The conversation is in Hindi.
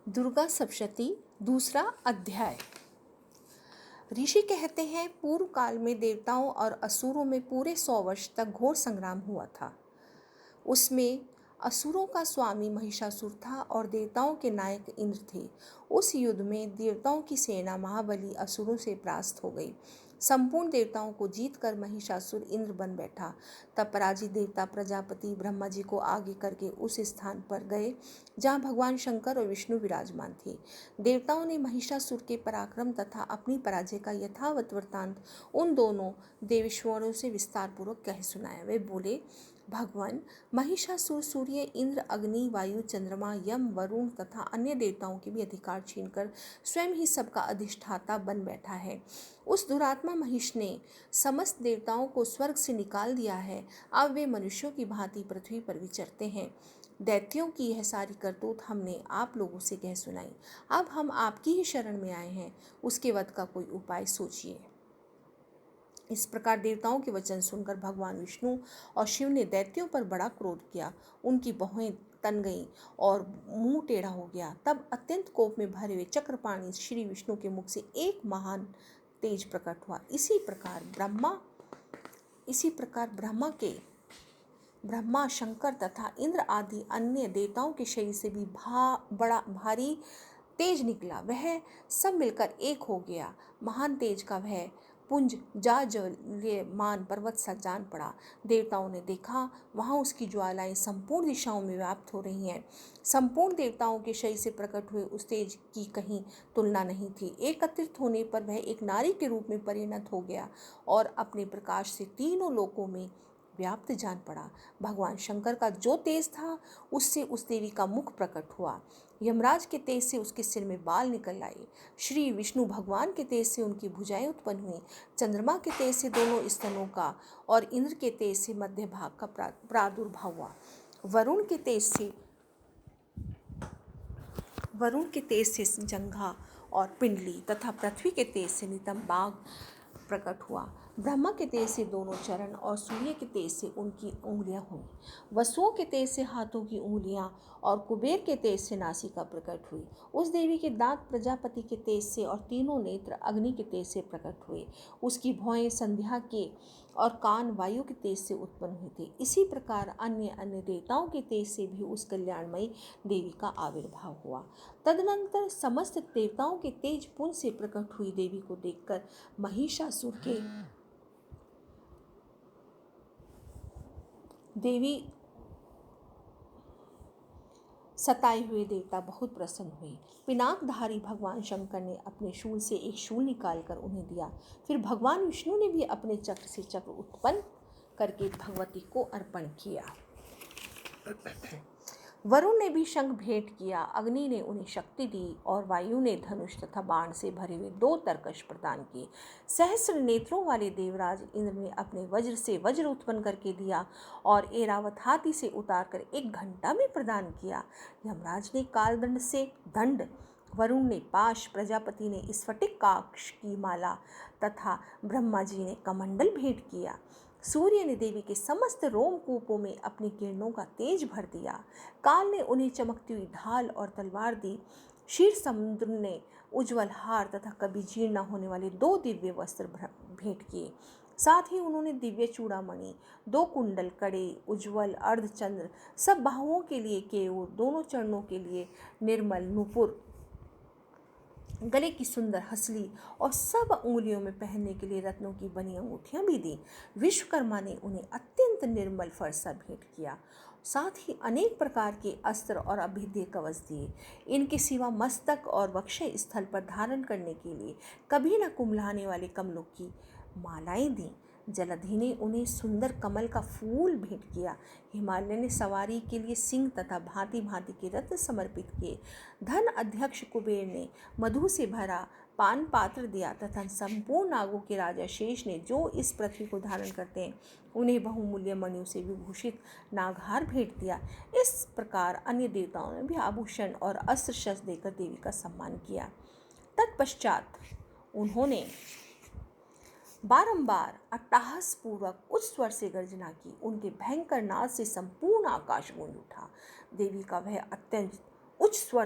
दुर्गा सप्तशती दूसरा अध्याय। ऋषि कहते हैं, पूर्व काल में देवताओं और असुरों में पूरे 100 वर्ष तक घोर संग्राम हुआ था। उसमें असुरों का स्वामी महिषासुर था और देवताओं के नायक इंद्र थे। उस युद्ध में देवताओं की सेना महाबली असुरों से परास्त हो गई। संपूर्ण देवताओं को जीतकर महिषासुर इंद्र बन बैठा। तब पराजित देवता प्रजापति ब्रह्मा जी को आगे करके उस स्थान पर गए जहाँ भगवान शंकर और विष्णु विराजमान थे। देवताओं ने महिषासुर के पराक्रम तथा अपनी पराजय का यथावत वृत्तांत उन दोनों देवेश्वरों से विस्तार पूर्वक कह सुनाया। वे बोले, भगवान, महिषासुर सूर्य, इंद्र, अग्नि, वायु, चंद्रमा, यम, वरुण तथा अन्य देवताओं के भी अधिकार छीनकर स्वयं ही सबका अधिष्ठाता बन बैठा है। उस दुरात्मा महिष ने समस्त देवताओं को स्वर्ग से निकाल दिया है। अब वे मनुष्यों की भांति पृथ्वी पर विचरते हैं। दैत्यों की यह सारी करतूत हमने आप लोगों से कह सुनाई। अब हम आपकी ही शरण में आए हैं। उसके वध का कोई उपाय सोचिए। इस प्रकार देवताओं के वचन सुनकर भगवान विष्णु और शिव ने दैत्यों पर बड़ा क्रोध किया। उनकी भौहें तन गईं और मुंह टेढ़ा हो गया। तब अत्यंत कोप में भरे हुए चक्रपाणी श्री विष्णु के मुख से एक महान तेज प्रकट हुआ। इसी प्रकार ब्रह्मा, शंकर तथा इंद्र आदि अन्य देवताओं के शरीर से भी बड़ा भारी तेज निकला। वह सब मिलकर एक हो गया। महान तेज का वह पुंज जाज्वल्यमान पर्वत सा जान पड़ा। देवताओं ने देखा, वहाँ उसकी ज्वालाएं संपूर्ण दिशाओं में व्याप्त हो रही हैं। संपूर्ण देवताओं के शरीर से प्रकट हुए उस तेज की कहीं तुलना नहीं थी। एकत्रित होने पर वह एक नारी के रूप में परिणत हो गया और अपने प्रकाश से तीनों लोकों में व्याप्त जान पड़ा। भगवान शंकर का जो तेज था, उससे उस देवी का मुख प्रकट हुआ। यमराज के तेज से उसके सिर में बाल निकल आए। श्री विष्णु भगवान के तेज से उनकी भुजाएं उत्पन्न हुई। चंद्रमा के तेज से दोनों स्तनों का और इंद्र के तेज से मध्य भाग का प्रादुर्भाव हुआ। वरुण के तेज से जंघा और पिंडली तथा पृथ्वी के तेज से नितंब बाग प्रकट हुआ। ब्रह्मा के तेज से दोनों चरण और सूर्य के तेज से उनकी उंगलियां हुई। वसुओं के तेज से हाथों की उंगलियां और कुबेर के तेज से नासिका प्रकट हुई। उस देवी के दांत प्रजापति के तेज से और तीनों नेत्र अग्नि के तेज से प्रकट हुए। उसकी भौहें संध्या के और कान वायु के तेज से उत्पन्न हुए थे। इसी प्रकार अन्य अन्य देवताओं के तेज से भी उस कल्याणमयी देवी का आविर्भाव हुआ। तदनंतर समस्त देवताओं के तेज पुंज से प्रकट हुई देवी को देखकर महिषासुर के देवी सताए हुए देवता बहुत प्रसन्न हुए। पिनाकधारी भगवान शंकर ने अपने शूल से एक शूल निकालकर उन्हें दिया। फिर भगवान विष्णु ने भी अपने चक्र से चक्र उत्पन्न करके भगवती को अर्पण किया। वरुण ने भी शंख भेंट किया। अग्नि ने उन्हें शक्ति दी और वायु ने धनुष तथा बाण से भरे हुए 2 तरकश प्रदान किए। सहस्र नेत्रों वाले देवराज इंद्र ने अपने वज्र से वज्र उत्पन्न करके दिया और एरावत हाथी से उतारकर एक घंटा भी प्रदान किया। यमराज ने कालदंड से दंड, वरुण ने पाश, प्रजापति ने स्फटिक काक्ष की माला तथा ब्रह्मा जी ने कमंडल भेंट किया। सूर्य ने देवी के समस्त रोमकूपों में अपनी किरणों का तेज भर दिया। काल ने उन्हें चमकती हुई ढाल और तलवार दी। क्षीर समुद्र ने उज्ज्वल हार तथा कभी जीर्ण न होने वाले 2 दिव्य वस्त्र भेंट किए। साथ ही उन्होंने दिव्य चूड़ामणि, 2 कुंडल, कड़े, उज्ज्वल अर्धचंद्र, सब बाहुओं के लिए केयूर, दोनों चरणों के लिए निर्मल नूपुर, गले की सुंदर हसली और सब उंगलियों में पहनने के लिए रत्नों की बनी अंगूठियां भी दी। विश्वकर्मा ने उन्हें अत्यंत निर्मल फरसा भेंट किया। साथ ही अनेक प्रकार के अस्त्र और अभेद्य कवच दिए। इनके सिवा मस्तक और वक्षय स्थल पर धारण करने के लिए कभी न कुम्हलाने वाले कमलों की मालाएं दी। जलधि ने उन्हें सुंदर कमल का फूल भेंट किया। हिमालय ने सवारी के लिए सिंह तथा भांति भांति के रत्न समर्पित किए। धन अध्यक्ष कुबेर ने मधु से भरा पान पात्र दिया तथा संपूर्ण नागों के राजा शेष ने, जो इस पृथ्वी को धारण करते हैं, उन्हें बहुमूल्य मणियों से विभूषित नागहार भेंट दिया। इस प्रकार अन्य देवताओं ने भी आभूषण और अस्त्र शस्त्र देकर देवी का सम्मान किया। तत्पश्चात उन्होंने बारंबार अट्टहास पूर्वक उच्च स्वर से गर्जना की। उनके भयंकर नाद से संपूर्ण आकाश गूंज उठा। देवी का वह अत्यंत उच्च स्वर